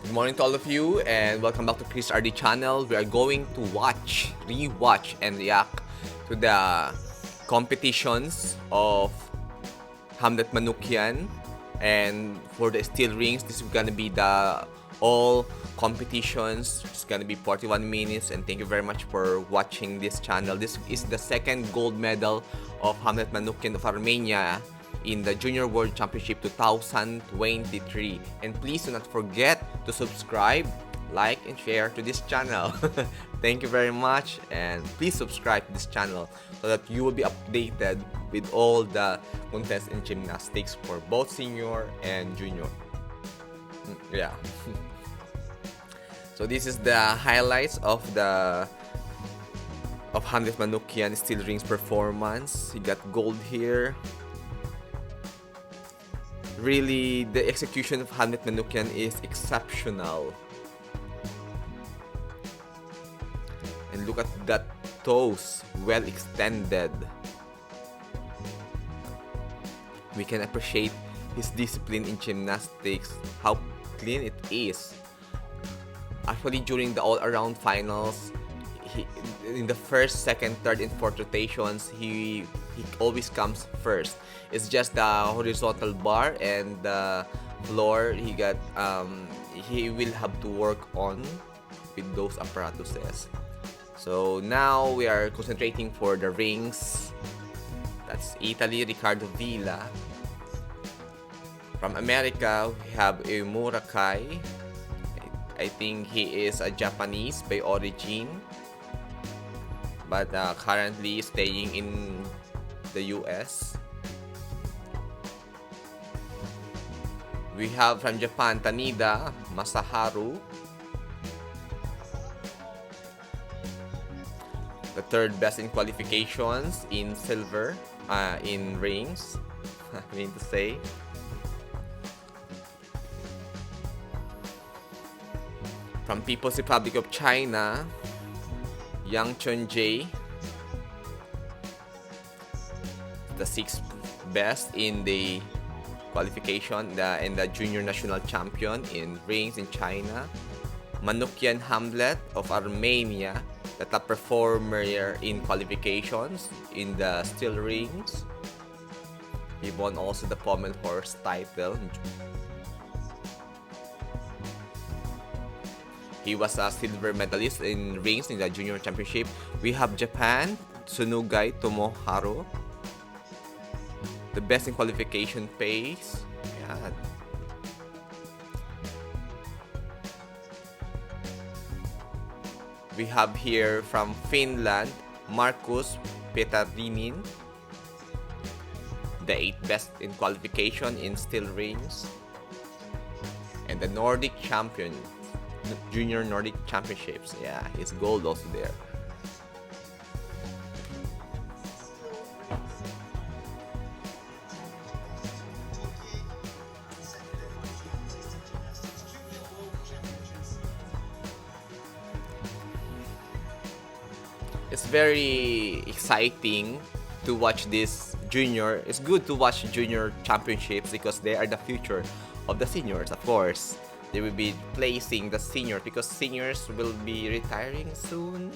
Good morning to all of you and welcome back to Chris RD channel. We are going to rewatch and react to the competitions of Hamlet Manukyan, and for the steel rings this is gonna be the all competitions. It's gonna be 41 minutes, and thank you very much for watching this channel. This is the second gold medal of Hamlet Manukyan of Armenia in the Junior World Championship 2023. And please do not forget to subscribe, like, and share to this channel. Thank you very much, and please subscribe to this channel so that you will be updated with all the contests in gymnastics for both senior and junior. Yeah. So this is the highlights of Hamlet Manukyan steel rings performance. He got gold here. Really, the execution of Hamlet Manukyan is exceptional. And look at that toes, well extended. We can appreciate his discipline in gymnastics, how clean it is. Actually, during the all-around finals, in the first, second, third, and fourth rotations, he always comes first. It's just the horizontal bar and the floor he will have to work on with those apparatuses. So now we are concentrating for the rings. That's Italy Ricardo Villa. From America, we have Murakai. I think he is a Japanese by origin, but currently staying in the US. We have from Japan, Tanida Masaharu, the third best in qualifications in silver, in rings, I mean to say. From People's Republic of China, Yang Chun-jae, the sixth best in the qualification and the junior national champion in rings in China. Manukyan Hamlet of Armenia, the top performer in qualifications in the steel rings. He won also the Pommel Horse title. He was a silver medalist in rings in the junior championship. We have Japan, Tsunugai Tomoharu, the best in qualification pace. Yeah. We have here from Finland, Markus Petarinin, the 8th best in qualification in steel rings, and the Nordic champion, Junior Nordic Championships. Yeah, it's gold also there. It's very exciting to watch this junior. It's good to watch junior championships because they are the future of the seniors, of course. They will be placing the seniors because seniors will be retiring soon.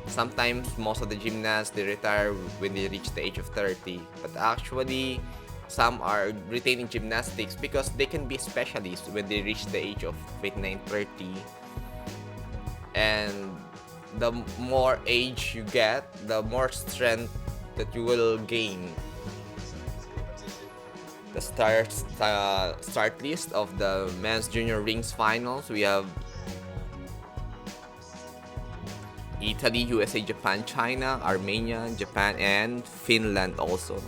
Sometimes most of the gymnasts, they retire when they reach the age of 30, but actually some are retaining gymnastics because they can be specialists when they reach the age of 29, 30. And the more age you get, the more strength that you will gain. The start list of the men's junior rings finals, we have Italy, USA, Japan, China, Armenia, Japan, and Finland also.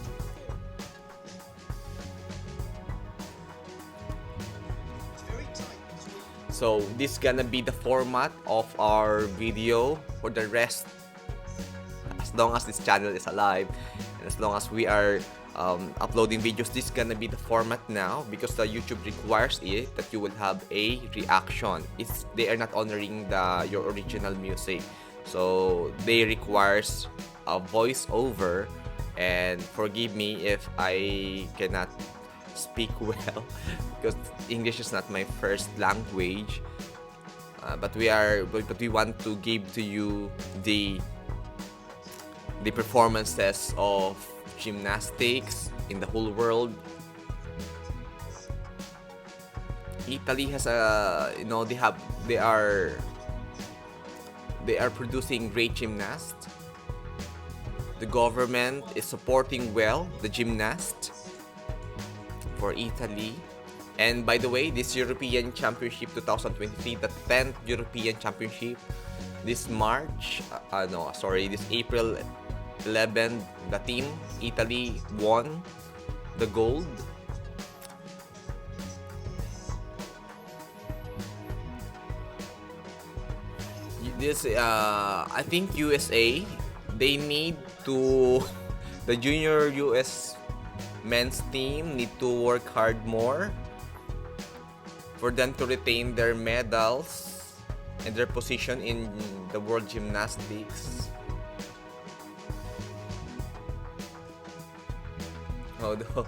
So this is gonna be the format of our video for the rest, as long as this channel is alive and as long as we are uploading videos. This is gonna be the format now because the YouTube requires it that you will have a reaction. They are not honoring your original music, so they requires a voiceover. And forgive me if I cannot speak well because English is not my first language. But we want to give to you the performances of gymnastics in the whole world. Italy has they are producing great gymnasts. The government is supporting well the gymnast for Italy. And by the way, this European Championship 2023, the 10th European Championship, this April 11, the team Italy won the gold. I think USA, they need to the junior US men's team need to work hard more for them to retain their medals and their position in the world gymnastics. Although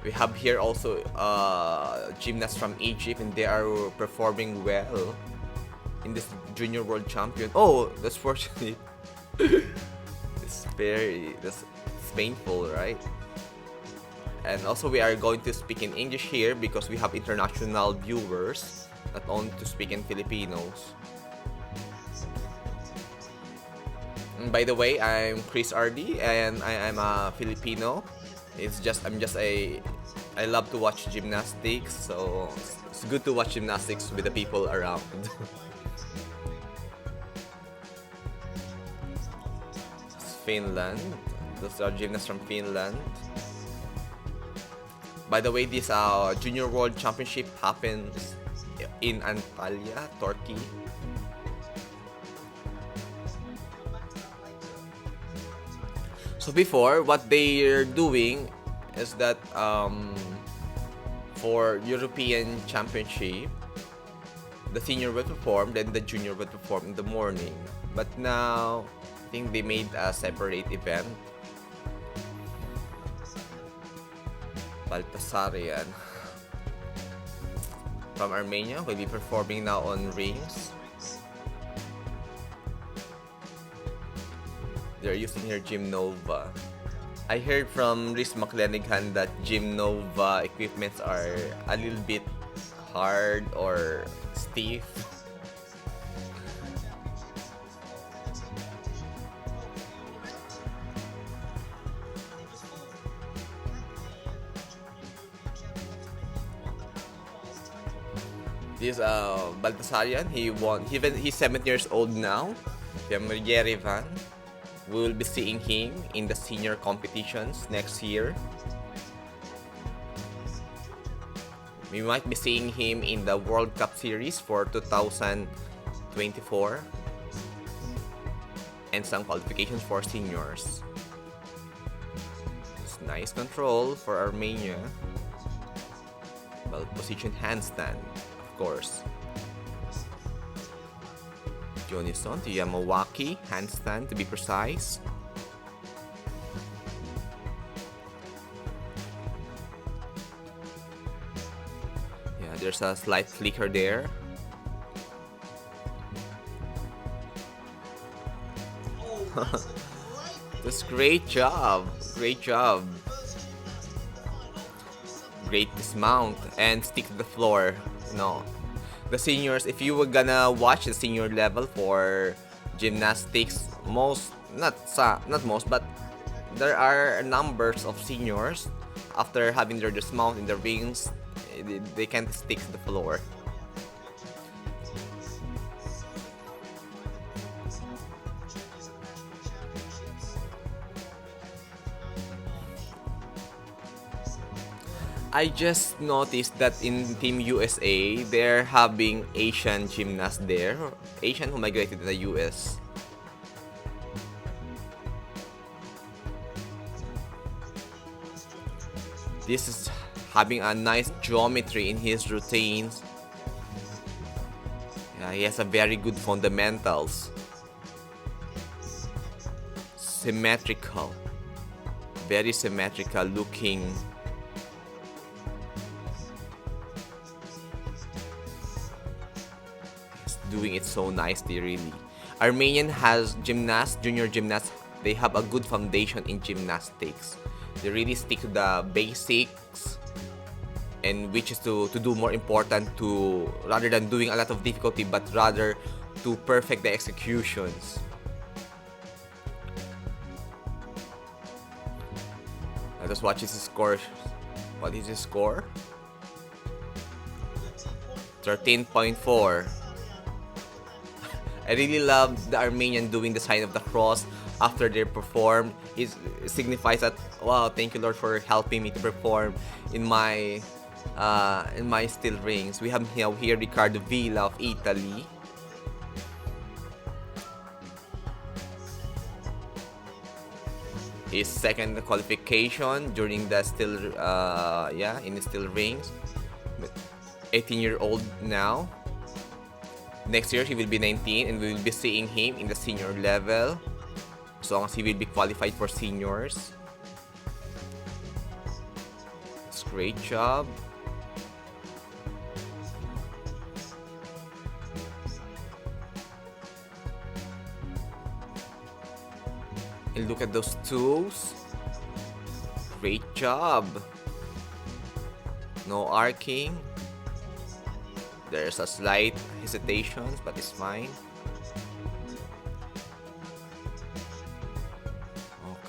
we have here also gymnasts from Egypt, and they are performing well in this junior world champion. Oh, that's fortunate. It's painful, right? And also we are going to speak in English here because we have international viewers, not only to speak in Filipinos. And by the way, I'm Chris RD and I'm a Filipino. I love to watch gymnastics, so it's good to watch gymnastics with the people around. Finland. Those are gymnasts from Finland. By the way, this Junior World Championship happens in Antalya, Turkey. So before, what they're doing is that for European Championship, the senior will perform, then the junior will perform in the morning. But now, I think they made a separate event. Baltasarian from Armenia will be performing now on rings. They're using here Gymnova. I heard from Rhys Clenaghan that Gymnova equipments are a little bit hard or stiff. This Baltasarian, he's 7 years old now. Nariman. We will be seeing him in the senior competitions next year. We might be seeing him in the World Cup series for 2024 and some qualifications for seniors. It's nice control for Armenia. Well positioned handstand, of course. Jonison to Yamawaki handstand to be precise. Yeah, there's a slight flicker there. That's great job. Great job. Great dismount and stick to the floor. No. The seniors, if you were gonna watch the senior level for gymnastics, not most, but there are numbers of seniors after having their dismount in the rings, they can't stick to the floor. I just noticed that in Team USA, they're having Asian gymnasts there. Asian who migrated to the US. This is having a nice geometry in his routines. Yeah, he has a very good fundamentals. Symmetrical. Very symmetrical looking doing it so nicely, really. Armenian has gymnasts, junior gymnasts. They have a good foundation in gymnastics. They really stick to the basics, and which is to do more important, to rather than doing a lot of difficulty, but rather to perfect the executions. Let us watch his score. What is his score? 13.4. I really love the Armenian doing the sign of the cross after they perform. It signifies that, wow, thank you Lord for helping me to perform in my still rings. We have here Ricardo Villa of Italy. His second qualification during the still in the still rings. 18-year-old now. Next year he will be 19 and we will be seeing him in the senior level, as long as he will be qualified for seniors. It's a great job. And look at those toes. Great job. No arcing. There's a slight hesitation, but it's fine.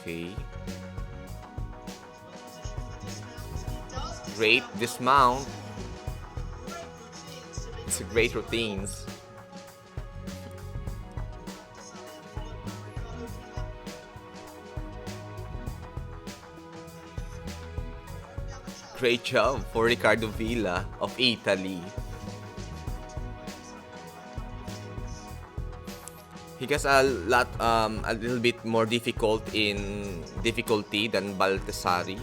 Okay. Great dismount. It's a great routines. Great job for Ricardo Villa of Italy. He gets a little bit more difficult in difficulty than Baltasari.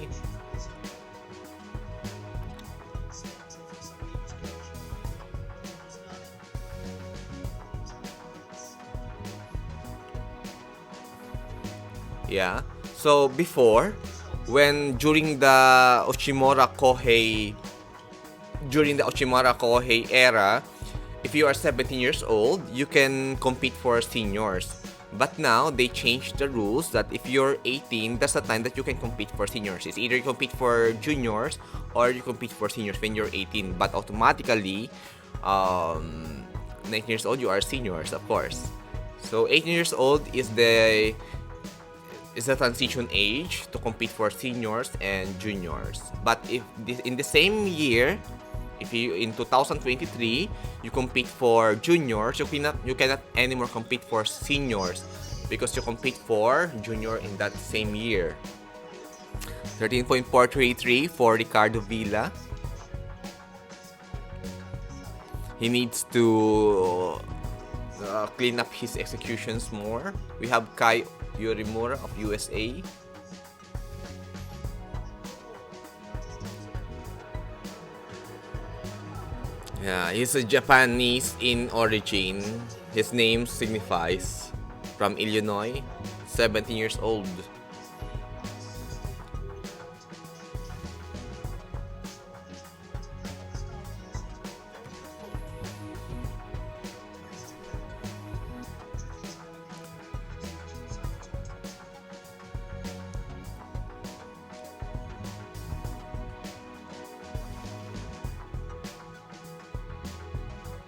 Yeah. So before, during the Ochimora Kohei era, if you are 17 years old, you can compete for seniors. But now they changed the rules that if you're 18, that's the time that you can compete for seniors. It's either you compete for juniors or you compete for seniors when you're 18. But automatically, 19 years old, you are seniors, of course. So 18 years old is the transition age to compete for seniors and juniors. But if in the same year, if you in 2023 you compete for juniors, you cannot anymore compete for seniors because you compete for junior in that same year. 13.433 for Ricardo Villa. He needs to clean up his executions more. We have Kai Yorimura of USA. Yeah, he's a Japanese in origin. His name signifies from Illinois, 17 years old.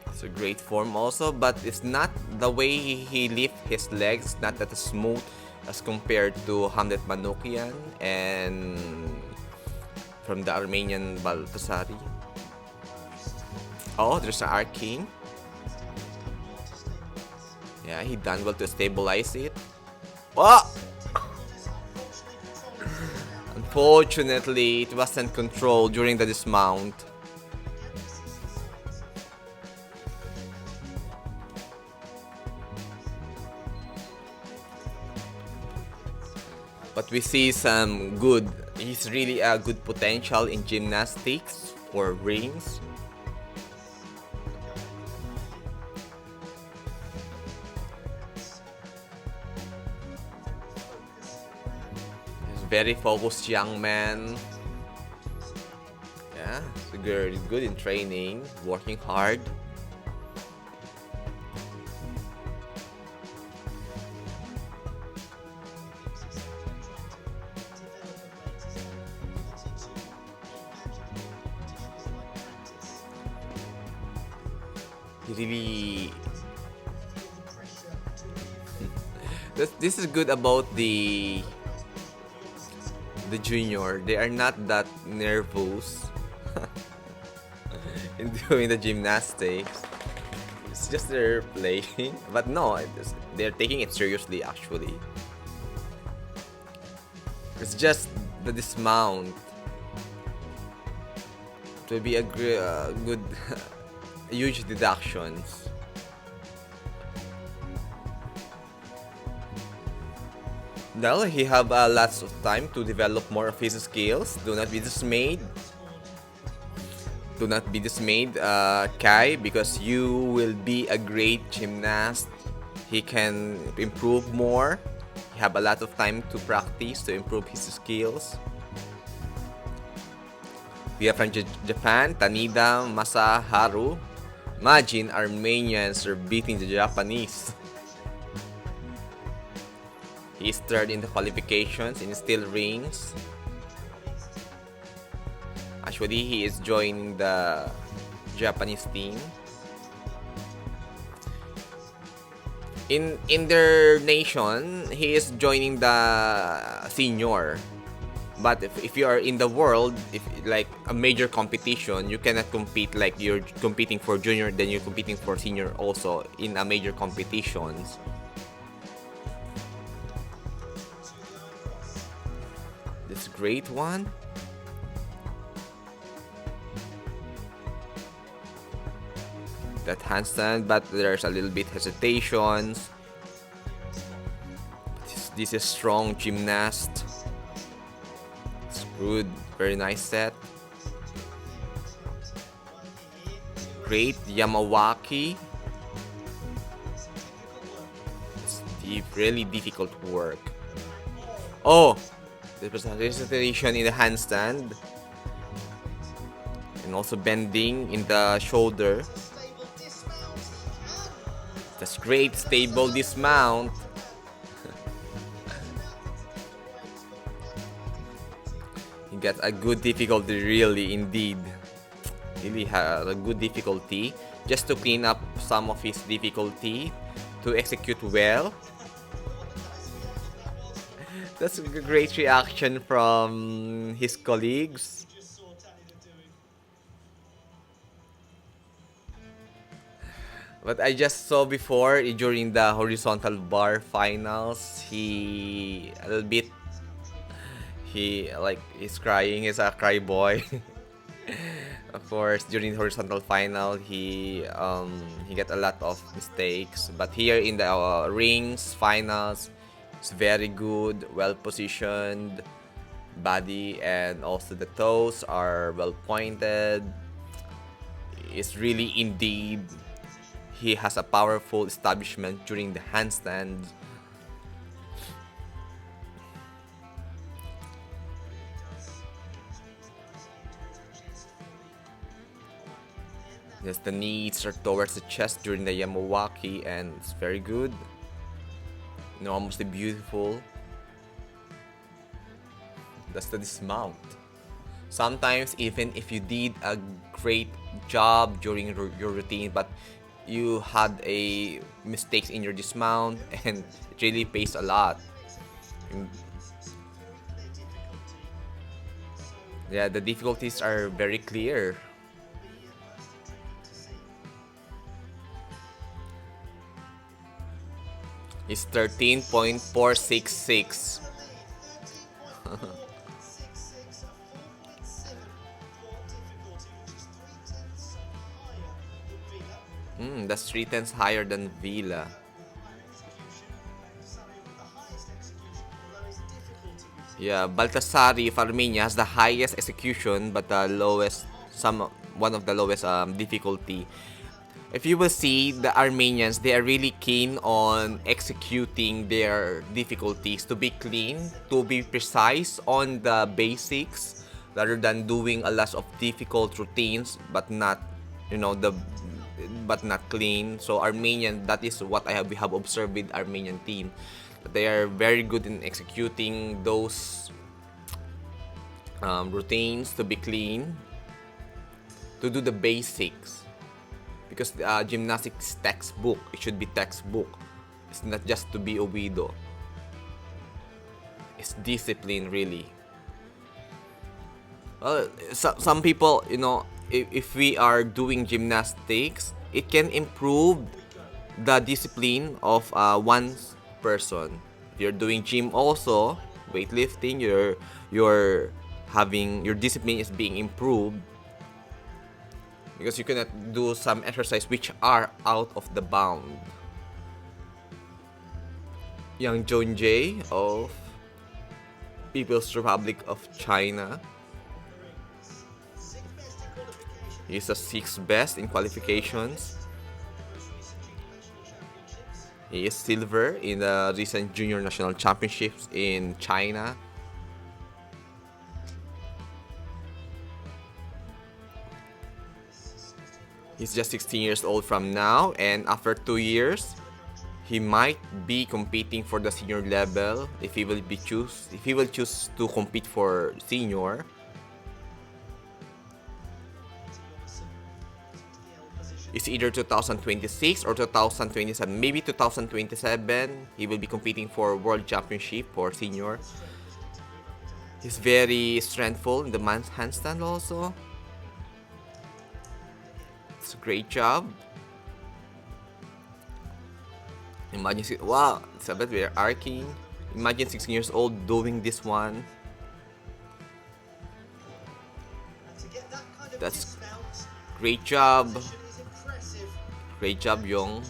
It's a great form also, but it's not the way he lifts his legs, not that smooth as compared to Hamlet Manukyan and from the Armenian Baltasari. Oh, there's an arcing. Yeah, he done well to stabilize it. Oh! Unfortunately, it wasn't controlled during the dismount. But we see some good, he's really a good potential in gymnastics for rings. He's a very focused young man. Yeah, he's good in training, working hard. He really. This is good about the junior. They are not that nervous in doing the gymnastics. It's just they're playing, but no, they're taking it seriously actually. It's just the dismount. It will be a good, huge deductions. Now he have lots of time to develop more of his skills. Do not be dismayed. Do not be dismayed, Kai, because you will be a great gymnast. He can improve more. He have a lot of time to practice to improve his skills. We have from Japan, Tanida Masaharu. Imagine Armenians are beating the Japanese. He's third in the qualifications in steel rings. Actually, he is joining the Japanese team. In their nation, he is joining the senior. But if you are in the world, if like a major competition, you cannot compete like you're competing for junior, then you're competing for senior also in a major competitions. This great one. That handstand, but there's a little bit hesitations. This is strong gymnast. It's good, very nice set. Great Yamawaki. It's really difficult work. Oh, there was a hesitation in the handstand, and also bending in the shoulder. That's great, stable dismount. You got a good difficulty, really, indeed. Really had a good difficulty. Just to clean up some of his difficulty, to execute well. That's a great reaction from his colleagues. But I just saw before during the horizontal bar finals, he a little bit, he's crying. He's a cry boy. Of course, during the horizontal final, he got a lot of mistakes. But here in the rings finals, it's very good, well positioned. Body and also the toes are well pointed. It's really indeed. He has a powerful establishment during the handstand. Yes, the knees are towards the chest during the Yamawaki, and it's very good. Enormously beautiful. That's the dismount. Sometimes even if you did a great job during your routine, but you had a mistakes in your dismount, and it really pays a lot. Yeah, the difficulties are very clear. It's 13.466. That's 3 tenths higher than Villa. Yeah, Baltasari of Armenia has the highest execution, but the lowest, one of the lowest difficulty. If you will see, the Armenians, they are really keen on executing their difficulties to be clean, to be precise on the basics, rather than doing a lot of difficult routines, but not, but not clean. So Armenian, that is what we have observed with Armenian team. They are very good in executing those routines to be clean, to do the basics. because gymnastics textbook. It should be textbook. It's not just to be a widow. It's discipline, really. Well, some people, you know, if we are doing gymnastics, it can improve the discipline of one person. If you're doing gym also, weightlifting, you're having your discipline is being improved because you cannot do some exercise which are out of the bound. Yang Jonjae of People's Republic of China. He's the 6th best in qualifications. He is silver in the recent Junior National Championships in China. He's just 16 years old from now, and after 2 years, he might be competing for the senior level if he will choose to compete for senior. It's either 2026 or 2027. Maybe 2027, he will be competing for World Championship for senior. He's very strengthful in the man's handstand also. It's a great job. Imagine, wow, it's a bit very arcing. Imagine 16 years old doing this one. That's great job. Great job, Yong.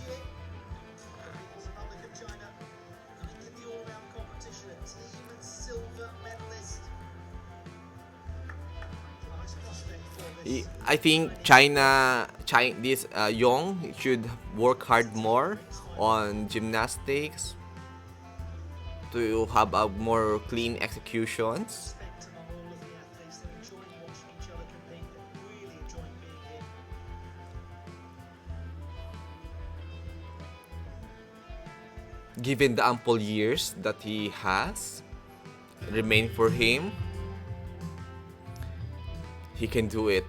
I think this Yong should work hard more on gymnastics to have a more clean executions. Given the ample years that he has remain for him, he can do it.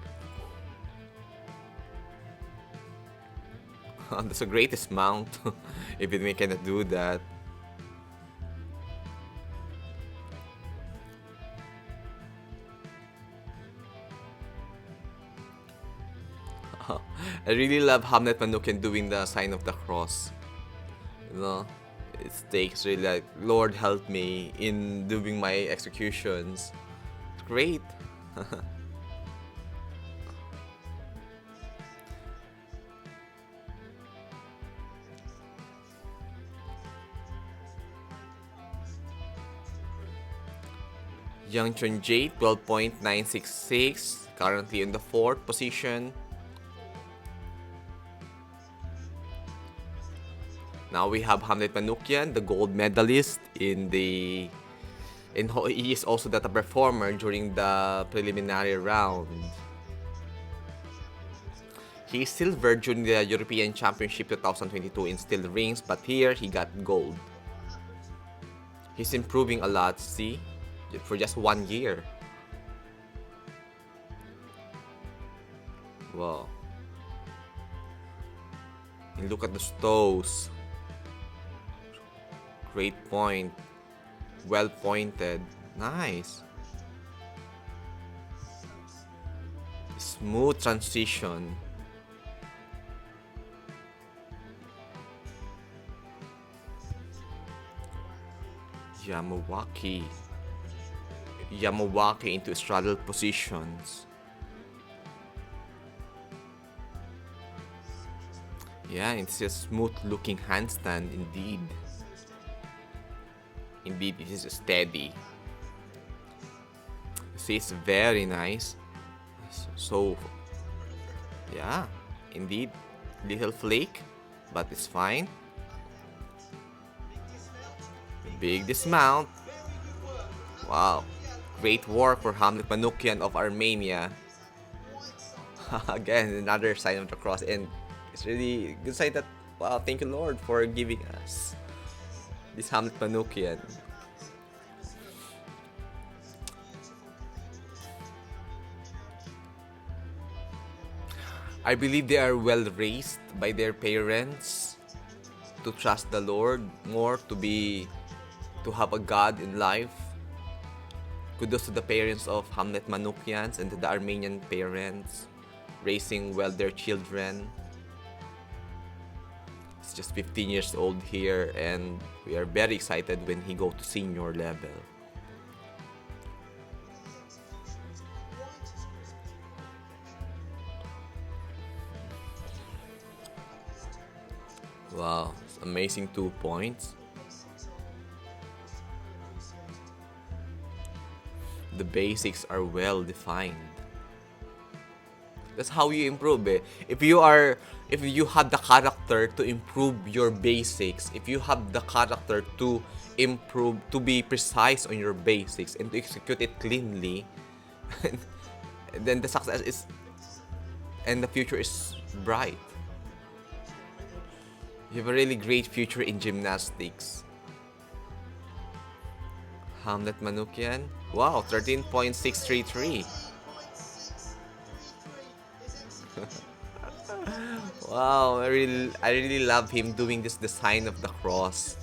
That's the greatest mount. Even we cannot do that. I really love Hamlet Manukyan doing the sign of the cross. You know, it takes really like, Lord help me in doing my executions. It's great. Yang Chunjae, 12.966, currently in the 4th position. Now we have Hamlet Manukyan, the gold medalist he is also the top performer during the preliminary round. He is silver during the European Championship 2022 in steel rings, but here he got gold. He's improving a lot, see? For just 1 year. Wow. And look at the toes. Great point. Well pointed. Nice. Smooth transition. Yamawaki into straddle positions. Yeah, it's a smooth looking handstand indeed. Indeed, it is steady. See, it's very nice. So, yeah, indeed, little flake, but it's fine. Big dismount. Wow. Great work for Hamlet Manukyan of Armenia. Again, another sign of the cross, and it's really good sign that, wow, thank you Lord for giving us this Hamlet Manukyan. I believe they are well raised by their parents to trust the Lord more, to have a God in life. Kudos to the parents of Hamlet Manukyans and to the Armenian parents raising well their children. He's just 15 years old here, and we are very excited when he go to senior level. Wow, it's amazing 2 points. The basics are well defined. That's how you improve eh. If you have the character to improve your basics, if you have the character to improve, to be precise on your basics and to execute it cleanly, then the success is, and the future is bright. You have a really great future in gymnastics. Hamlet Manukyan. Wow, 13.633. Wow, I really love him doing this, the sign of the cross.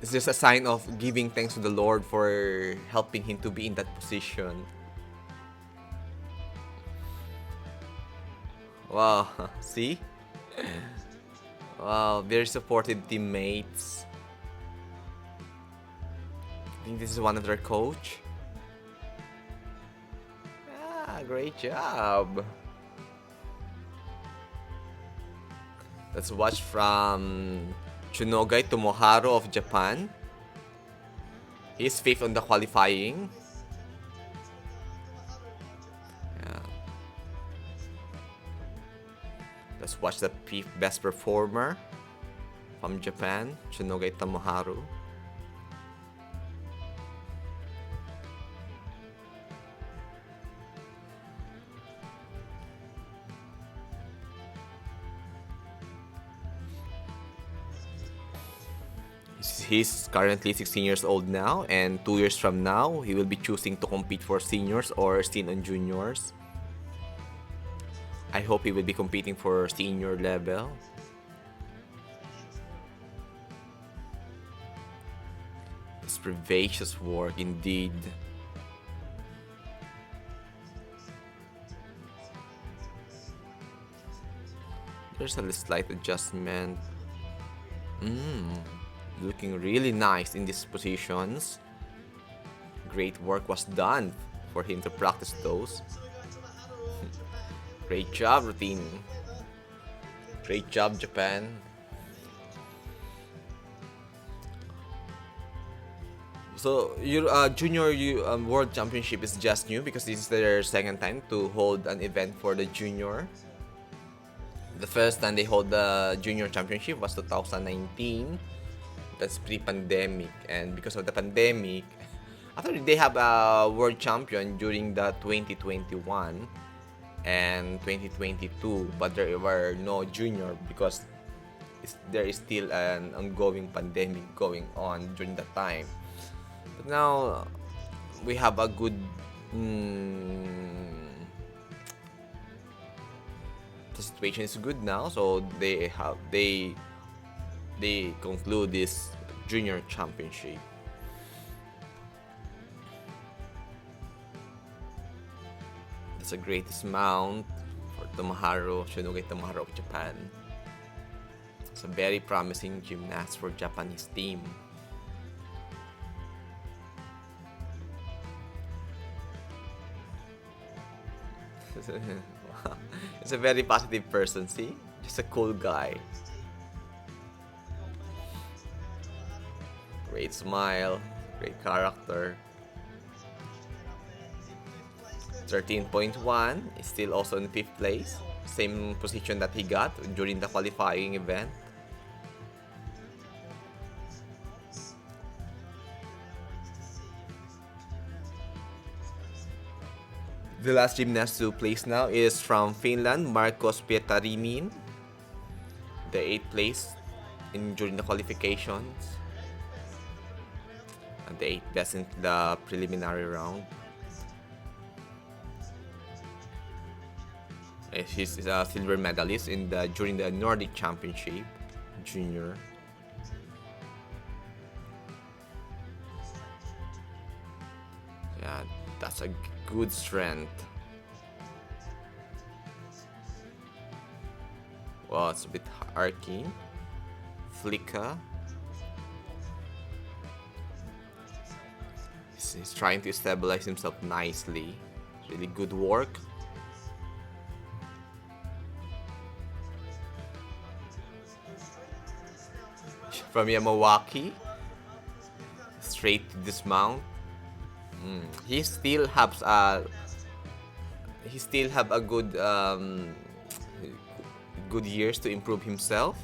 It's just a sign of giving thanks to the Lord for helping him to be in that position. Wow, see? Wow, very supportive teammates. I think this is one of their coach. Ah, great job. Let's watch from Chunogai Tomoharo of Japan. He's 5th on the qualifying. Yeah. Let's watch the 5th best performer from Japan, Chunogai Tomoharo. He's currently 16 years old now, and 2 years from now, he will be choosing to compete for seniors or stay on juniors. I hope he will be competing for senior level. It's previous work indeed. There's a slight adjustment. Looking really nice in these positions. Great work was done for him to practice those. Great job, routine. Great job, Japan. So your junior world championship is just new because this is their second time to hold an event for the junior. The first time they hold the junior championship was 2019. That's pre-pandemic, and because of the pandemic, actually they have a world champion during the 2021 and 2022, but there were no junior because there is still an ongoing pandemic going on during that time. But now we have a good the situation is good now, so they conclude this junior championship. That's a great mount for Shonogai Tomoharo of Japan. It's a very promising gymnast for Japanese team. It's a very positive person, see? Just a cool guy. Great smile, great character. 13.1 is still also in 5th place. Same position that he got during the qualifying event. The last gymnast to place now is from Finland, Marcos Pietarimin. The 8th place during the qualifications. And the 8th best in the preliminary round. He's a silver medalist in the during the Nordic Championship Junior. Yeah, that's a good strength. Well, it's a bit arcing. Flicka. He's trying to stabilize himself nicely. Really good work. From Yamawaki. Straight to dismount. He still has a good years to improve himself.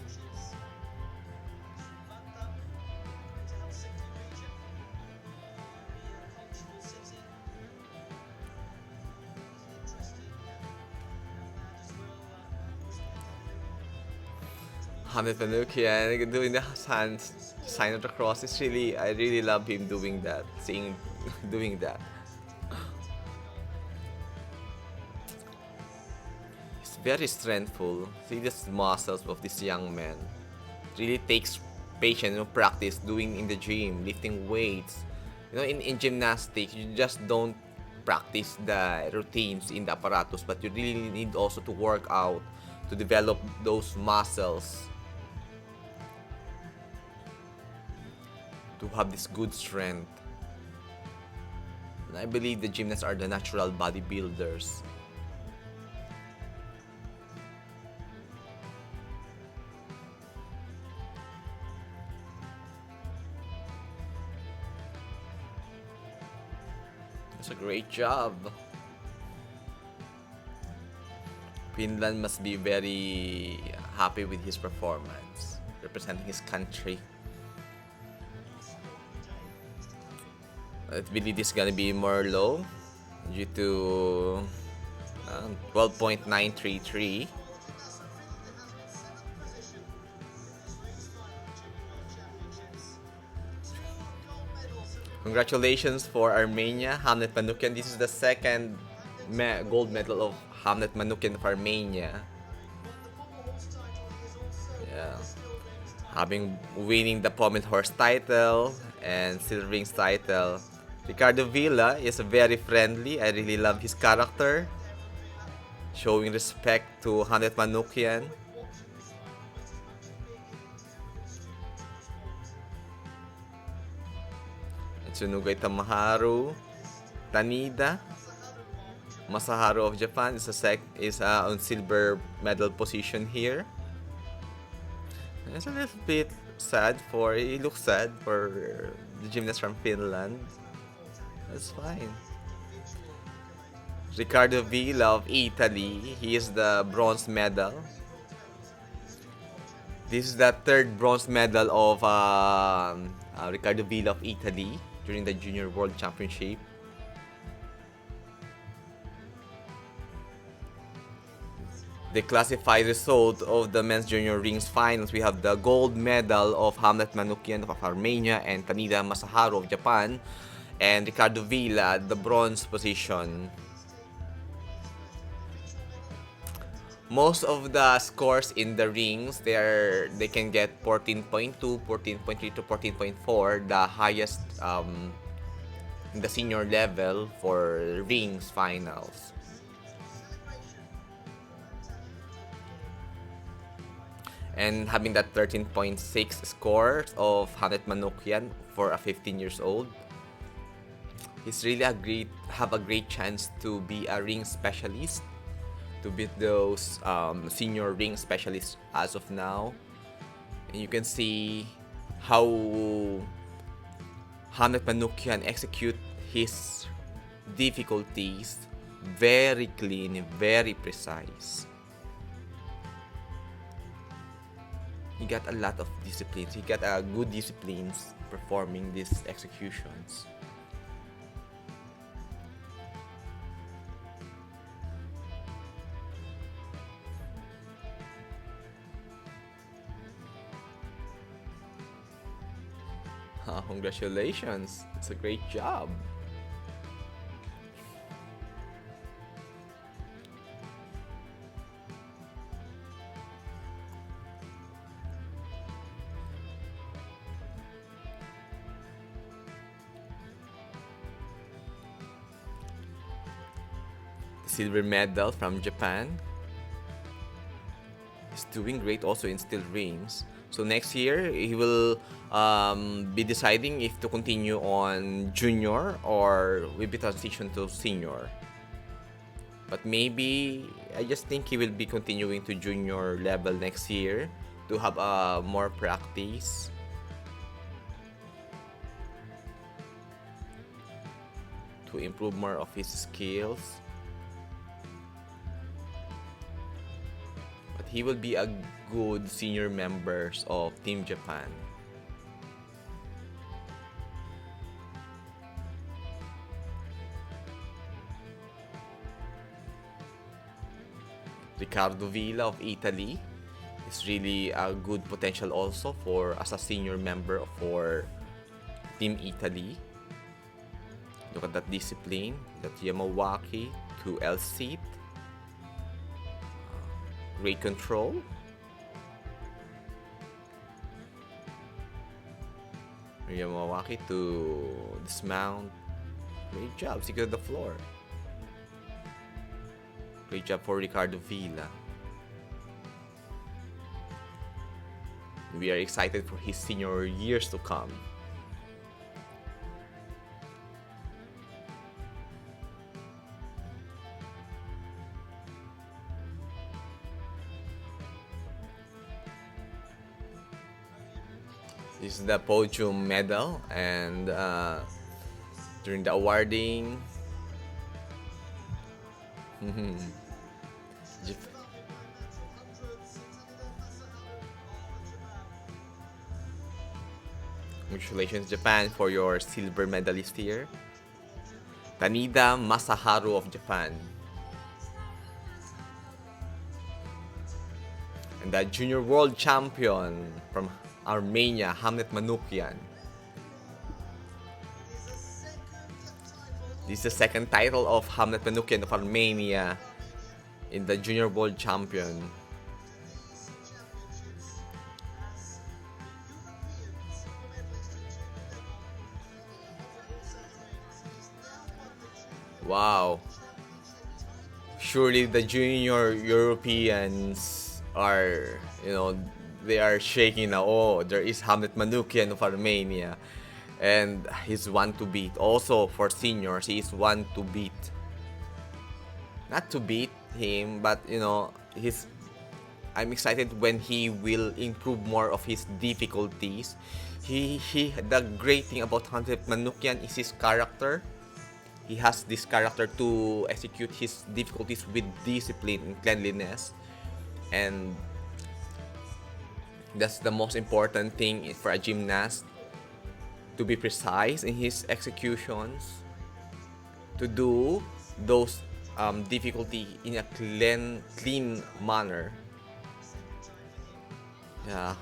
Hamlet Manukyan doing the sign of the cross is really, I really love him doing that, doing that. He's very strengthful. See the muscles of this young man. It really takes patience, practice doing in the gym, lifting weights. In gymnastics, you just don't practice the routines in the apparatus, but you really need also to work out to develop those muscles, to have this good strength. And I believe the gymnasts are the natural bodybuilders. That's a great job. Finland must be very happy with his performance, representing his country. I believe this is gonna be more low due to 12.933. Congratulations for Armenia, Hamlet Manukyan. This is the second gold medal of Hamlet Manukyan of Armenia. Yeah. Winning the Pommel Horse title and Silver Rings title. Ricardo Villa is very friendly. I really love his character, showing respect to Hamlet Manukyan. Tsunugay Tamaharu, Tanida, Masaharu of Japan is on silver medal position here. It's a little bit sad he looks sad for the gymnast from Finland. That's fine. Ricardo Villa of Italy, he is the bronze medal. This is the third bronze medal of Ricardo Villa of Italy during the Junior World Championship. The classified result of the men's junior rings finals, we have the gold medal of Hamlet Manukyan of Armenia and Tanida Masaharu of Japan, and Ricardo Villa, the bronze position. Most of the scores in the rings, they can get 14.2, 14.3 to 14.4, the highest in the senior level for rings finals. And having that 13.6 score of Hamlet Manukyan for a 15 years old, he's really have a great chance to be a ring specialist, to beat those senior ring specialists as of now. And you can see how Hamlet Manukyan execute his difficulties very clean, very precise. He got a lot of disciplines. He got good disciplines performing these executions. Congratulations. It's a great job. silver medal from Japan. He's doing great also in steel rings. So next year, he will be deciding if to continue on junior or will be transition to senior. But maybe, I just think he will be continuing to junior level next year to have more practice. To improve more of his skills. But he will be a good senior members of Team Japan. Ricardo Villa of Italy is really a good potential also for as a senior member for Team Italy. Look at that discipline, that Yamawaki to L seat. Great control. Yamawaki to dismount. Great job, secure the floor. Great job for Ricardo Villa. We are excited for his senior years to come. This is the podium medal, and during the awarding, congratulations Japan for your silver medalist here, Tanida Masaharu of Japan. And the junior world champion from Armenia, Hamlet Manukyan. This is the second title of Hamlet Manukyan of Armenia in the junior world champion. Wow. Surely the junior Europeans are, they are shaking now. Oh, there is Hamlet Manukyan of Armenia. And he's one to beat. Also for seniors, he is one to beat. Not to beat him, but I'm excited when he will improve more of his difficulties. The great thing about Hamlet Manukyan is his character. He has this character to execute his difficulties with discipline and cleanliness. And that's the most important thing for a gymnast, to be precise in his executions, to do those difficulty in a clean manner. Yeah.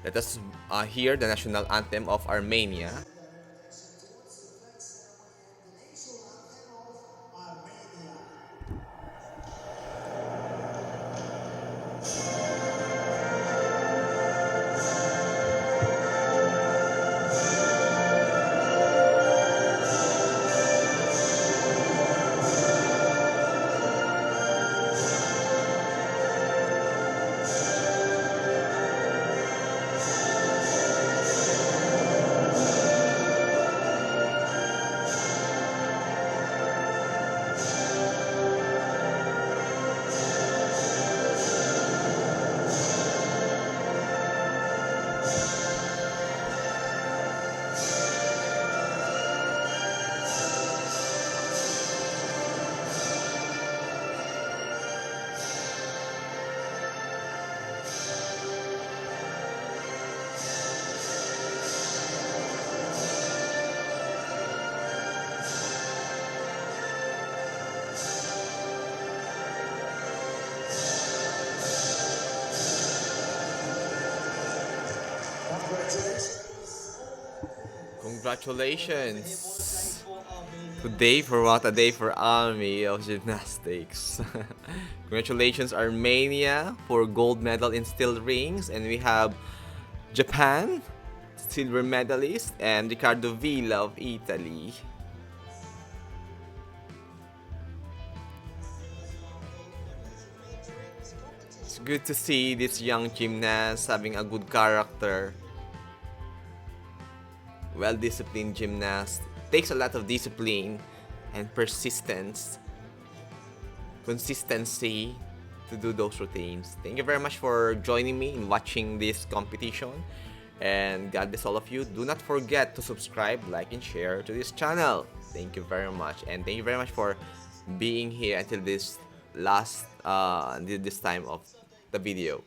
Let us hear the national anthem of Armenia. Congratulations! Today for what a day for Army of Gymnastics. Congratulations Armenia for gold medal in steel rings, and we have Japan, silver medalist, and Ricardo Villa of Italy. It's good to see this young gymnast having a good character. Well-disciplined gymnast. Takes a lot of discipline and persistence, consistency to do those routines. Thank you very much for joining me in watching this competition. And God bless all of you. Do not forget to subscribe, like, and share to this channel. Thank you very much. And thank you very much for being here until this last this time of the video.